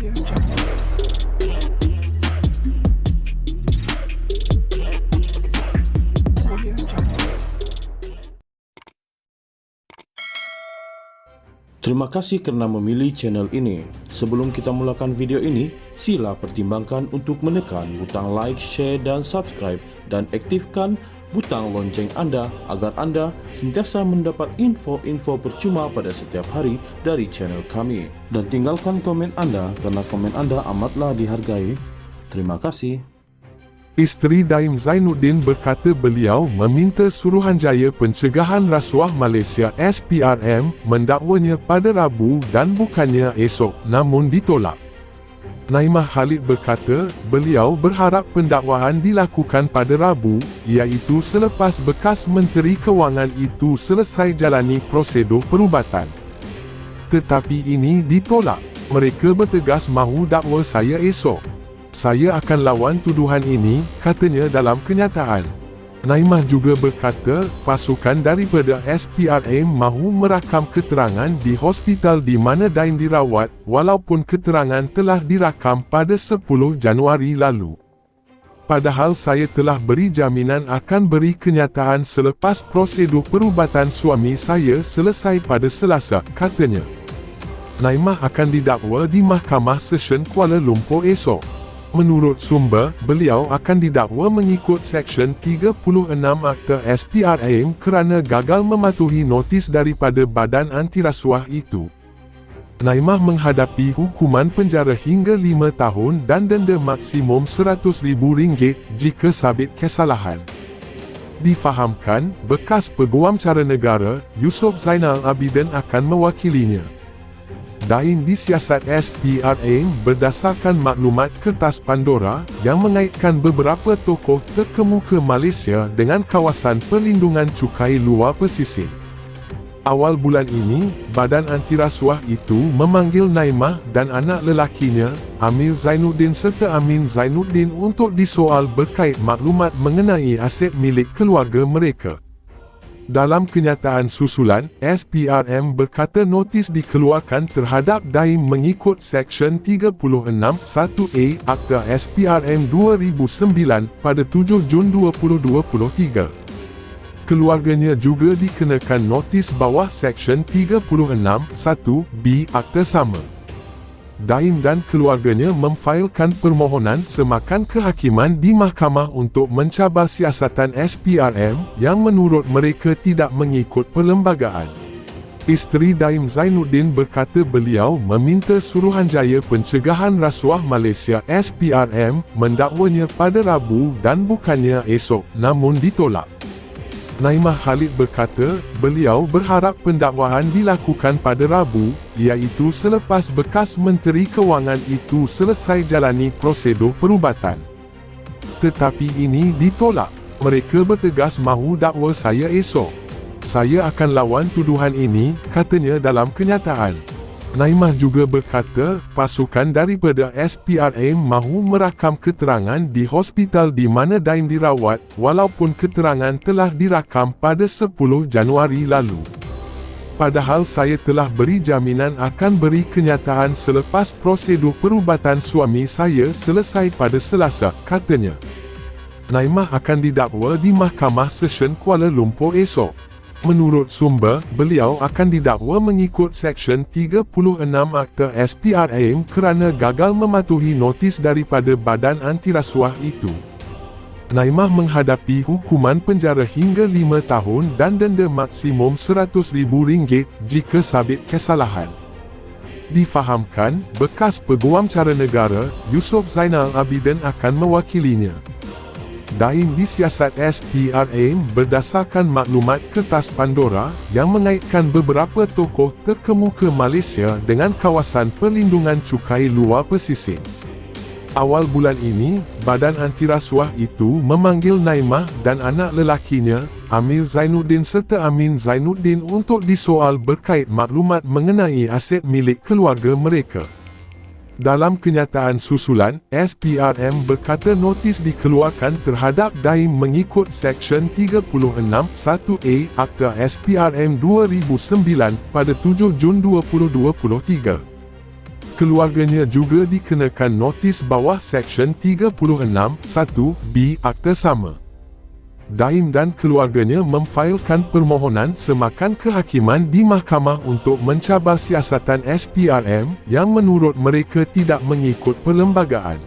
Terima kasih kerana memilih channel ini. Sebelum kita mulakan video ini, sila pertimbangkan untuk menekan butang like, share dan subscribe dan aktifkan butang lonceng anda agar anda sentiasa mendapat info-info percuma pada setiap hari dari channel kami. Dan tinggalkan komen anda kerana komen anda amatlah dihargai. Terima kasih. Isteri Daim Zainuddin berkata beliau meminta Suruhanjaya Pencegahan Rasuah Malaysia SPRM mendakwanya pada Rabu dan bukannya esok, namun ditolak. Naimah Khalid berkata beliau berharap pendakwaan dilakukan pada Rabu, iaitu selepas bekas Menteri Kewangan itu selesai jalani prosedur perubatan. Tetapi ini ditolak. Mereka bertegas mahu dakwa saya esok. Saya akan lawan tuduhan ini, katanya dalam kenyataan. Naimah juga berkata, pasukan daripada SPRM mahu merakam keterangan di hospital di mana Daim dirawat, walaupun keterangan telah dirakam pada 10 Januari lalu. Padahal saya telah beri jaminan akan beri kenyataan selepas prosedur perubatan suami saya selesai pada Selasa, katanya. Naimah akan didakwa di Mahkamah Session Kuala Lumpur esok. Menurut sumber, beliau akan didakwa mengikut Seksyen 36 Akta SPRM kerana gagal mematuhi notis daripada Badan Antirasuah itu. Naimah menghadapi hukuman penjara hingga 5 tahun dan denda maksimum RM100,000 jika sabit kesalahan. Difahamkan, bekas Peguam Cara Negara, Yusof Zainal Abidin akan mewakilinya. Daim disiasat SPRM berdasarkan maklumat kertas Pandora yang mengaitkan beberapa tokoh terkemuka Malaysia dengan kawasan perlindungan cukai luar pesisir. Awal bulan ini, Badan Antirasuah itu memanggil Naimah dan anak lelakinya, Amir Zainuddin serta Amin Zainuddin untuk disoal berkait maklumat mengenai aset milik keluarga mereka. Dalam kenyataan susulan, SPRM berkata notis dikeluarkan terhadap Daim mengikut Seksyen 36(1)A Akta SPRM 2009 pada 7 Jun 2023. Keluarganya juga dikenakan notis bawah Seksyen 36(1)B Akta sama. Daim dan keluarganya memfailkan permohonan semakan kehakiman di mahkamah untuk mencabar siasatan SPRM yang menurut mereka tidak mengikut perlembagaan. Isteri Daim Zainuddin berkata beliau meminta Suruhanjaya Pencegahan Rasuah Malaysia SPRM mendakwanya pada Rabu dan bukannya esok, namun ditolak. Naimah Khalid berkata, beliau berharap pendakwaan dilakukan pada Rabu, iaitu selepas bekas Menteri Kewangan itu selesai jalani prosedur perubatan. Tetapi ini ditolak. Mereka bertegas mahu dakwa saya esok. Saya akan lawan tuduhan ini, katanya dalam kenyataan. Naimah juga berkata, pasukan daripada SPRM mahu merakam keterangan di hospital di mana Daim dirawat, walaupun keterangan telah dirakam pada 10 Januari lalu. Padahal saya telah beri jaminan akan beri kenyataan selepas prosedur perubatan suami saya selesai pada Selasa, katanya. Naimah akan didakwa di Mahkamah Session Kuala Lumpur esok. Menurut sumber, beliau akan didakwa mengikut Seksyen 36 Akta SPRM kerana gagal mematuhi notis daripada Badan Antirasuah itu. Naimah menghadapi hukuman penjara hingga 5 tahun dan denda maksimum RM100,000 jika sabit kesalahan. Difahamkan, bekas Peguam Cara Negara, Yusof Zainal Abidin akan mewakilinya. Daim disiasat SPRM berdasarkan maklumat kertas Pandora yang mengaitkan beberapa tokoh terkemuka Malaysia dengan kawasan perlindungan cukai luar pesisir. Awal bulan ini, Badan Antirasuah itu memanggil Naimah dan anak lelakinya, Amir Zainuddin serta Amin Zainuddin untuk disoal berkait maklumat mengenai aset milik keluarga mereka. Dalam kenyataan susulan, SPRM berkata notis dikeluarkan terhadap Daim mengikut Seksyen 36(1)A Akta SPRM 2009 pada 7 Jun 2023. Keluarganya juga dikenakan notis bawah Seksyen 36(1)(b) Akta sama. Daim dan keluarganya memfailkan permohonan semakan kehakiman di mahkamah untuk mencabar siasatan SPRM yang menurut mereka tidak mengikut perlembagaan.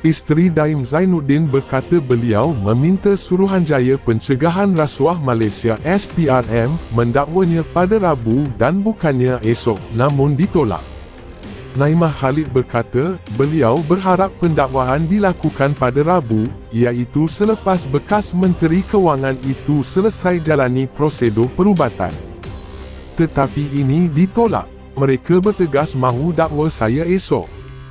Isteri Daim Zainuddin berkata beliau meminta Suruhanjaya Pencegahan Rasuah Malaysia SPRM mendakwanya pada Rabu dan bukannya esok, namun ditolak. Naimah Khalid berkata, beliau berharap pendakwaan dilakukan pada Rabu, iaitu selepas bekas Menteri Kewangan itu selesai jalani prosedur perubatan. Tetapi ini ditolak. Mereka bertegas mahu dakwa saya esok.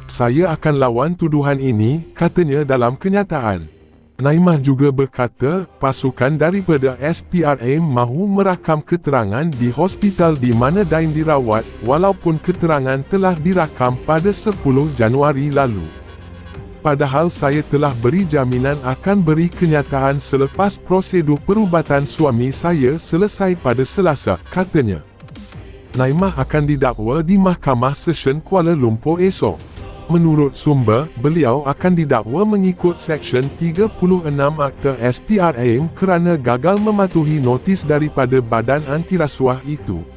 Saya akan lawan tuduhan ini, katanya dalam kenyataan. Naimah juga berkata, pasukan daripada SPRM mahu merakam keterangan di hospital di mana Daim dirawat, walaupun keterangan telah dirakam pada 10 Januari lalu. Padahal saya telah beri jaminan akan beri kenyataan selepas prosedur perubatan suami saya selesai pada Selasa, katanya. Naimah akan didakwa di Mahkamah Session Kuala Lumpur esok. Menurut sumber, beliau akan didakwa mengikut Seksyen 36 Akta SPRM kerana gagal mematuhi notis daripada Badan Anti Rasuah itu.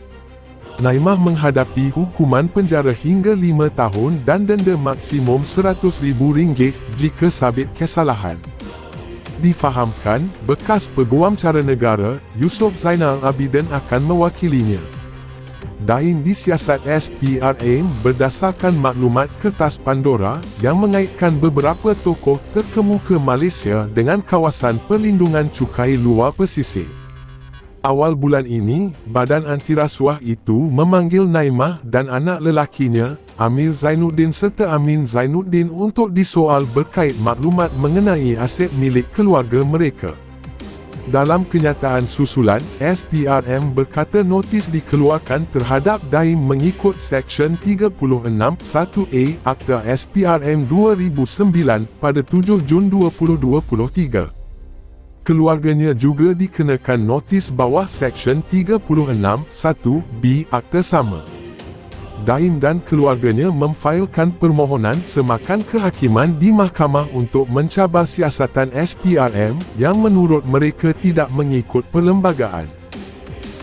Naimah menghadapi hukuman penjara hingga 5 tahun dan denda maksimum RM100,000 jika sabit kesalahan. Difahamkan, bekas Peguam Cara Negara, Yusof Zainal Abidin akan mewakilinya. Daim disiasat SPRM berdasarkan maklumat kertas Pandora yang mengaitkan beberapa tokoh terkemuka Malaysia dengan kawasan perlindungan cukai luar pesisir. Awal bulan ini, Badan Anti Rasuah itu memanggil Naimah dan anak lelakinya, Amir Zainuddin serta Amin Zainuddin untuk disoal berkait maklumat mengenai aset milik keluarga mereka. Dalam kenyataan susulan, SPRM berkata notis dikeluarkan terhadap Daim mengikut Seksyen 36(1)(a) Akta SPRM 2009 pada 7 Jun 2023. Keluarganya juga dikenakan notis bawah Seksyen 36(1)(b) Akta sama. Daim dan keluarganya memfailkan permohonan semakan kehakiman di mahkamah untuk mencabar siasatan SPRM yang menurut mereka tidak mengikut perlembagaan.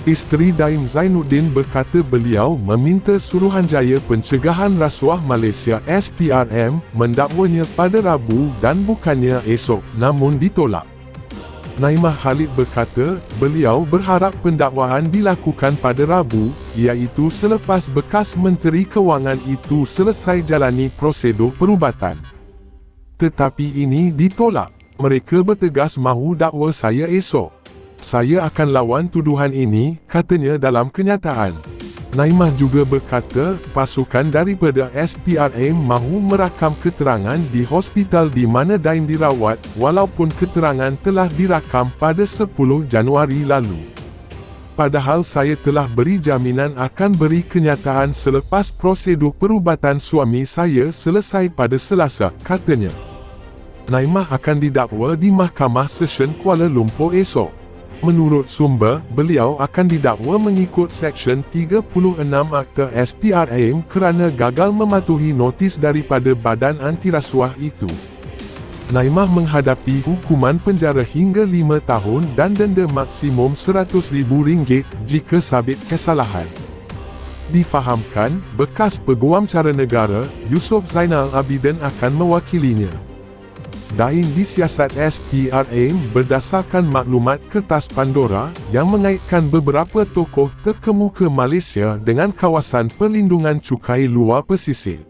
Isteri Daim Zainuddin berkata beliau meminta Suruhanjaya Pencegahan Rasuah Malaysia SPRM mendakwanya pada Rabu dan bukannya esok, namun ditolak. Naimah Khalid berkata, beliau berharap pendakwaan dilakukan pada Rabu, iaitu selepas bekas Menteri Kewangan itu selesai jalani prosedur perubatan. Tetapi ini ditolak. Mereka bertegas mahu dakwa saya esok. Saya akan lawan tuduhan ini, katanya dalam kenyataan. Naimah juga berkata, pasukan daripada SPRM mahu merakam keterangan di hospital di mana Daim dirawat, walaupun keterangan telah dirakam pada 10 Januari lalu. Padahal saya telah beri jaminan akan beri kenyataan selepas prosedur perubatan suami saya selesai pada Selasa, katanya. Naimah akan didakwa di Mahkamah Session Kuala Lumpur esok. Menurut sumber, beliau akan didakwa mengikut Seksyen 36 Akta SPRM kerana gagal mematuhi notis daripada Badan Anti Rasuah itu. Naimah menghadapi hukuman penjara hingga 5 tahun dan denda maksimum RM100,000 jika sabit kesalahan. Difahamkan, bekas Peguam Cara Negara, Yusof Zainal Abidin akan mewakilinya. Daim disiasat SPRM berdasarkan maklumat kertas Pandora yang mengaitkan beberapa tokoh terkemuka Malaysia dengan kawasan perlindungan cukai luar pesisir.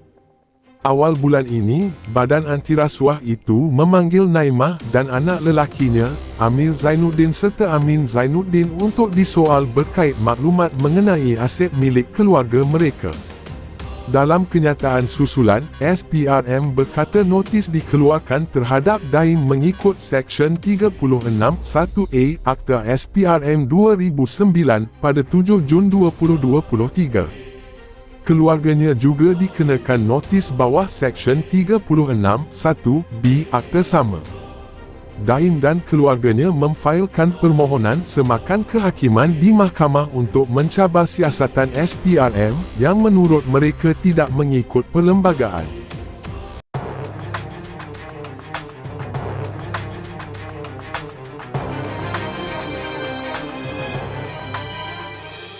Awal bulan ini, Badan Anti Rasuah itu memanggil Naimah dan anak lelakinya, Amir Zainuddin serta Amin Zainuddin untuk disoal berkait maklumat mengenai aset milik keluarga mereka. Dalam kenyataan susulan, SPRM berkata notis dikeluarkan terhadap Daim mengikut Seksyen 36(1)(a) Akta SPRM 2009 pada 7 Jun 2023. Keluarganya juga dikenakan notis bawah Seksyen 36(1)(b) Akta sama. Daim dan keluarganya memfailkan permohonan semakan kehakiman di mahkamah untuk mencabar siasatan SPRM yang menurut mereka tidak mengikut perlembagaan.